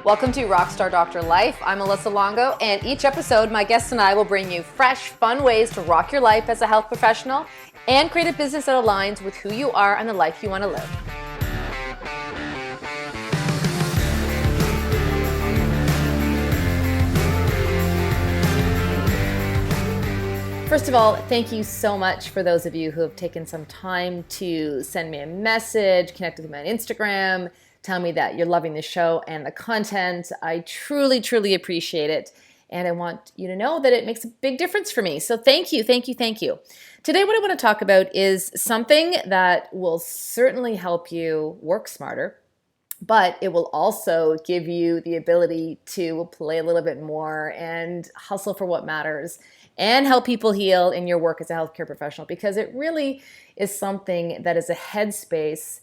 Welcome to Rockstar Doctor Life. I'm Alyssa Longo, and each episode, my guests and I will bring you fresh, fun ways to rock your life as a health professional and create a business that aligns with who you are and the life you want to live. First of all, thank you so much for those of you who have taken some time to send me a message, connect with me on Instagram, tell me that you're loving the show and the content. I truly, truly appreciate it. And I want you to know that it makes a big difference for me. So thank you, thank you, thank you. Today, what I want to talk about is something that will certainly help you work smarter, but it will also give you the ability to play a little bit more and hustle for what matters and help people heal in your work as a healthcare professional, because it really is something that is a headspace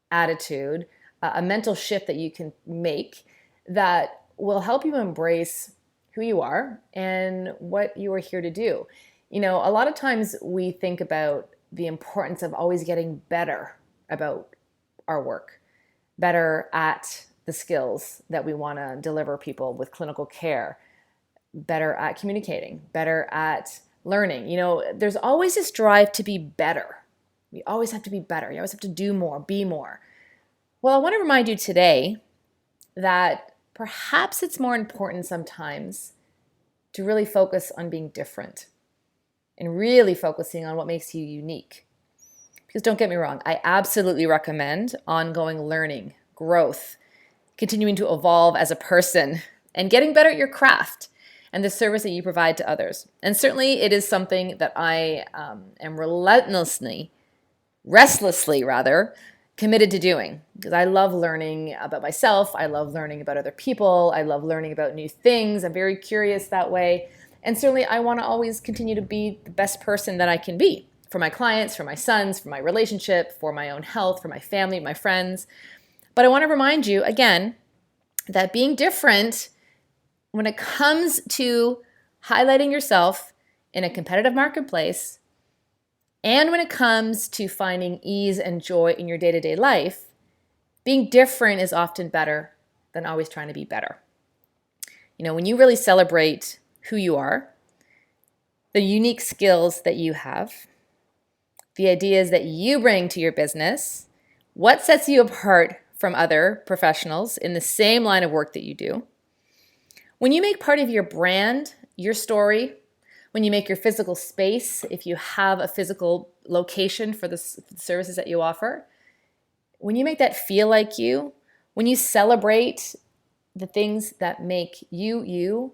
attitude, a mental shift that you can make that will help you embrace who you are and what you are here to do. You know, a lot of times we think about the importance of always getting better about our work, better at the skills that we want to deliver people with clinical care, better at communicating, better at learning. You know, there's always this drive to be better. You always have to be better. You always have to do more, be more. Well, I want to remind you today that perhaps it's more important sometimes to really focus on being different and really focusing on what makes you unique. Because don't get me wrong, I absolutely recommend ongoing learning, growth, continuing to evolve as a person, and getting better at your craft and the service that you provide to others. And certainly it is something that I am restlessly committed to doing, because I love learning about myself. I love learning about other people. I love learning about new things. I'm very curious that way. And certainly I want to always continue to be the best person that I can be for my clients, for my sons, for my relationship, for my own health, for my family, my friends. But I want to remind you again that being different when it comes to highlighting yourself in a competitive marketplace, and when it comes to finding ease and joy in your day-to-day life, being different is often better than always trying to be better. You know, when you really celebrate who you are, the unique skills that you have, the ideas that you bring to your business, what sets you apart from other professionals in the same line of work that you do, when you make part of your brand, your story, when you make your physical space, if you have a physical location for the services that you offer, when you make that feel like you, when you celebrate the things that make you,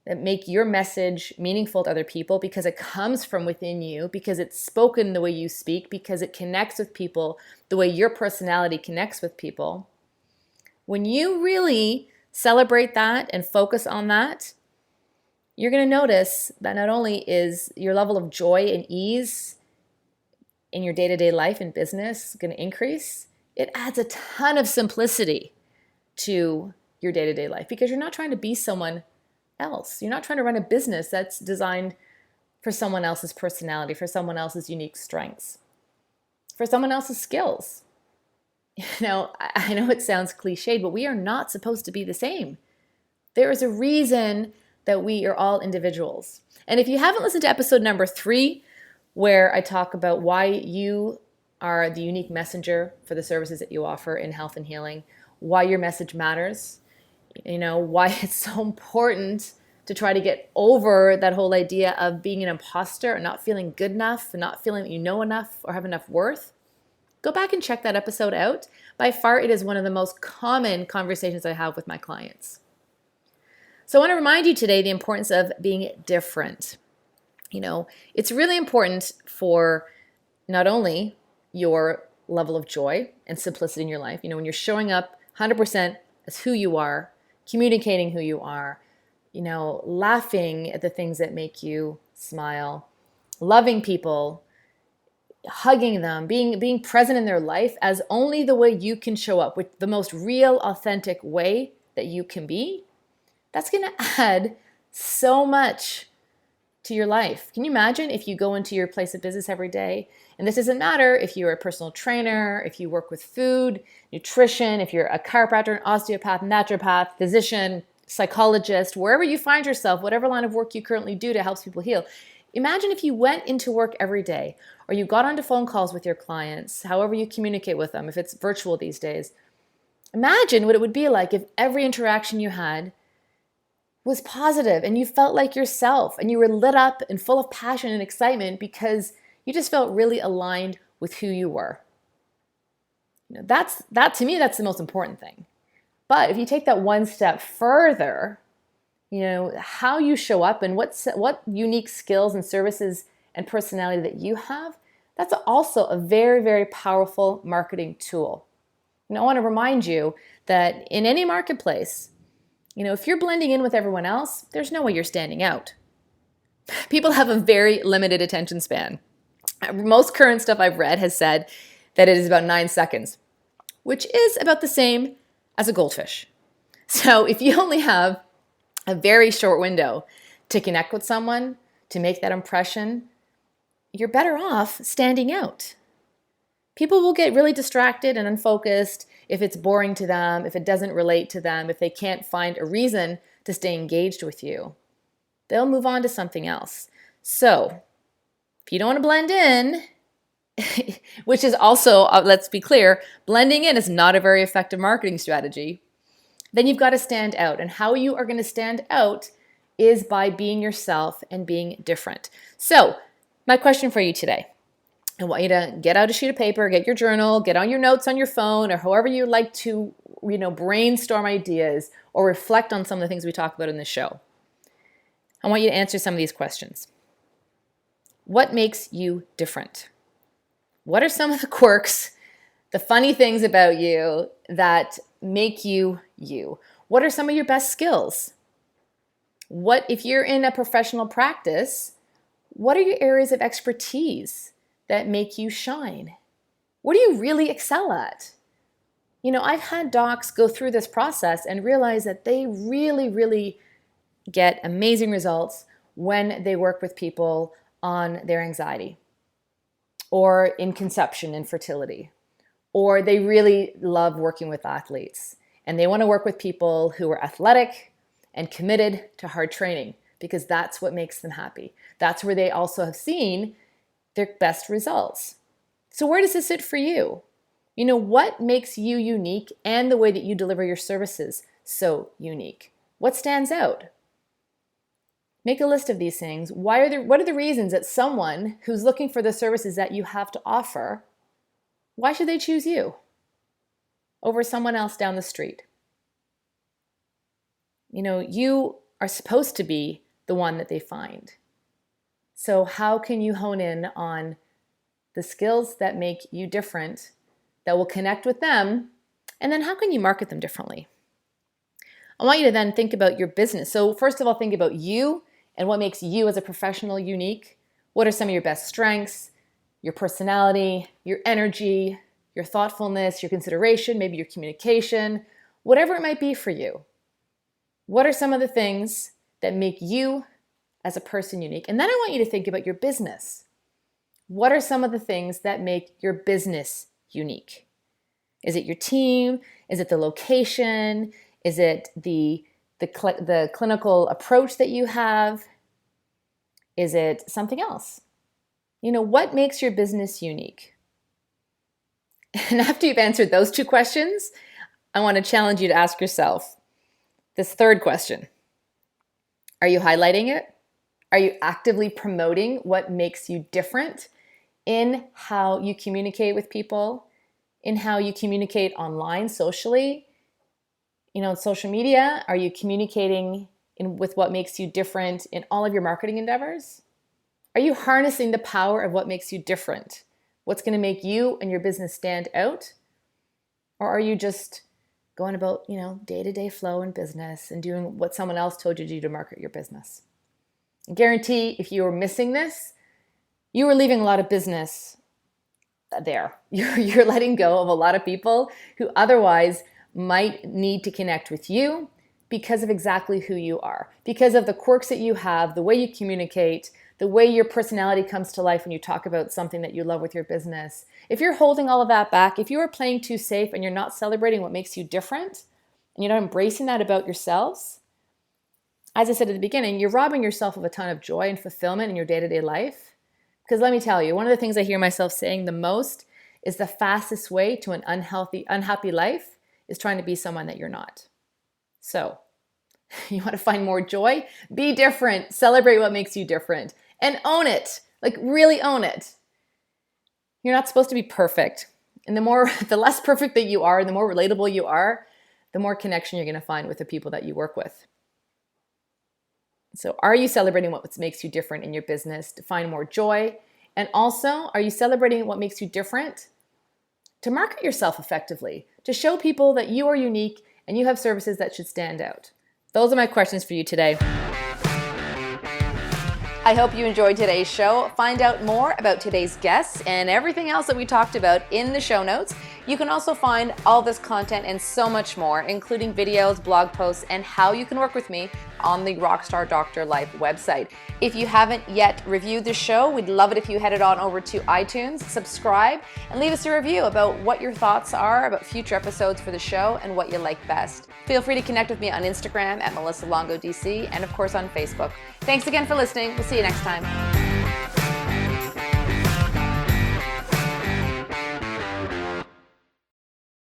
that make your message meaningful to other people because it comes from within you, because it's spoken the way you speak, because it connects with people the way your personality connects with people, when you really celebrate that and focus on that, you're going to notice that not only is your level of joy and ease in your day-to-day life and business going to increase, it adds a ton of simplicity to your day-to-day life, because you're not trying to be someone else. You're not trying to run a business that's designed for someone else's personality, for someone else's unique strengths, for someone else's skills. You know, I know it sounds cliched, but we are not supposed to be the same. There is a reason that we are all individuals. And if you haven't listened to episode number 3, where I talk about why you are the unique messenger for the services that you offer in health and healing, why your message matters, you know, why it's so important to try to get over that whole idea of being an imposter and not feeling good enough and not feeling that you know enough or have enough worth, go back and check that episode out. By far, it is one of the most common conversations I have with my clients. So I want to remind you today the importance of being different. You know, it's really important for not only your level of joy and simplicity in your life, you know, when you're showing up 100% as who you are, communicating who you are, you know, laughing at the things that make you smile, loving people, hugging them, being present in their life as only the way you can show up, with the most real, authentic way that you can be. That's going to add so much to your life. Can you imagine if you go into your place of business every day, and this doesn't matter if you're a personal trainer, if you work with food, nutrition, if you're a chiropractor, an osteopath, naturopath, physician, psychologist, wherever you find yourself, whatever line of work you currently do to help people heal. Imagine if you went into work every day, or you got onto phone calls with your clients, however you communicate with them, if it's virtual these days. Imagine what it would be like if every interaction you had was positive and you felt like yourself and you were lit up and full of passion and excitement because you just felt really aligned with who you were. That to me, that's the most important thing. But if you take that one step further, how you show up and what unique skills and services and personality that you have, that's also a very, very powerful marketing tool. I want to remind you that in any marketplace, if you're blending in with everyone else, there's no way you're standing out. People have a very limited attention span. Most current stuff I've read has said that it is about 9 seconds, which is about the same as a goldfish. So if you only have a very short window to connect with someone, to make that impression, you're better off standing out. People will get really distracted and unfocused if it's boring to them, if it doesn't relate to them, if they can't find a reason to stay engaged with you. They'll move on to something else. So if you don't want to blend in, which is also, let's be clear, blending in is not a very effective marketing strategy, then you've got to stand out. And how you are going to stand out is by being yourself and being different. So my question for you today, I want you to get out a sheet of paper, get your journal, get on your notes on your phone, or however you like to, brainstorm ideas or reflect on some of the things we talk about in this show. I want you to answer some of these questions. What makes you different? What are some of the quirks, the funny things about you that make you you? What are some of your best skills? What, if you're in a professional practice, what are your areas of expertise that make you shine? What do you really excel at? I've had docs go through this process and realize that they really, really get amazing results when they work with people on their anxiety or in conception and fertility, or they really love working with athletes and they want to work with people who are athletic and committed to hard training because that's what makes them happy. That's where they also have seen their best results. So where does this sit for you? What makes you unique and the way that you deliver your services so unique? What stands out? Make a list of these things. What are the reasons that someone who's looking for the services that you have to offer, why should they choose you over someone else down the street? You are supposed to be the one that they find. So how can you hone in on the skills that make you different, that will connect with them, and then how can you market them differently? I want you to then think about your business. So first of all, think about you and what makes you as a professional unique. What are some of your best strengths, your personality, your energy, your thoughtfulness, your consideration, maybe your communication, whatever it might be for you. What are some of the things that make you as a person unique? And then I want you to think about your business. What are some of the things that make your business unique? Is it your team? Is it the location? Is it the clinical approach that you have? Is it something else? What makes your business unique? And after you've answered those two questions, I want to challenge you to ask yourself this third question. Are you highlighting it? Are you actively promoting what makes you different in how you communicate with people, in how you communicate online, socially, on social media? Are you communicating with what makes you different in all of your marketing endeavors? Are you harnessing the power of what makes you different? What's going to make you and your business stand out? Or are you just going about, day-to-day flow in business and doing what someone else told you to do to market your business? I guarantee if you were missing this, you were leaving a lot of business there. You're letting go of a lot of people who otherwise might need to connect with you because of exactly who you are, because of the quirks that you have, the way you communicate, the way your personality comes to life when you talk about something that you love with your business. If you're holding all of that back, if you are playing too safe and you're not celebrating what makes you different, and you're not embracing that about yourselves, as I said at the beginning, you're robbing yourself of a ton of joy and fulfillment in your day-to-day life. Because let me tell you, one of the things I hear myself saying the most is the fastest way to an unhappy life is trying to be someone that you're not. So, you want to find more joy? Be different. Celebrate what makes you different. And own it. Like, really own it. You're not supposed to be perfect. And the less perfect that you are, the more relatable you are, the more connection you're going to find with the people that you work with. So are you celebrating what makes you different in your business to find more joy? And also, are you celebrating what makes you different to market yourself effectively, to show people that you are unique and you have services that should stand out? Those are my questions for you today. I hope you enjoyed today's show. Find out more about today's guests and everything else that we talked about in the show notes. You can also find all this content and so much more, including videos, blog posts, and how you can work with me on the Rockstar Doctor Life website. If you haven't yet reviewed the show, we'd love it if you headed on over to iTunes, subscribe, and leave us a review about what your thoughts are about future episodes for the show and what you like best. Feel free to connect with me on Instagram at Melissa Longo DC and of course on Facebook. Thanks again for listening. We'll see you next time.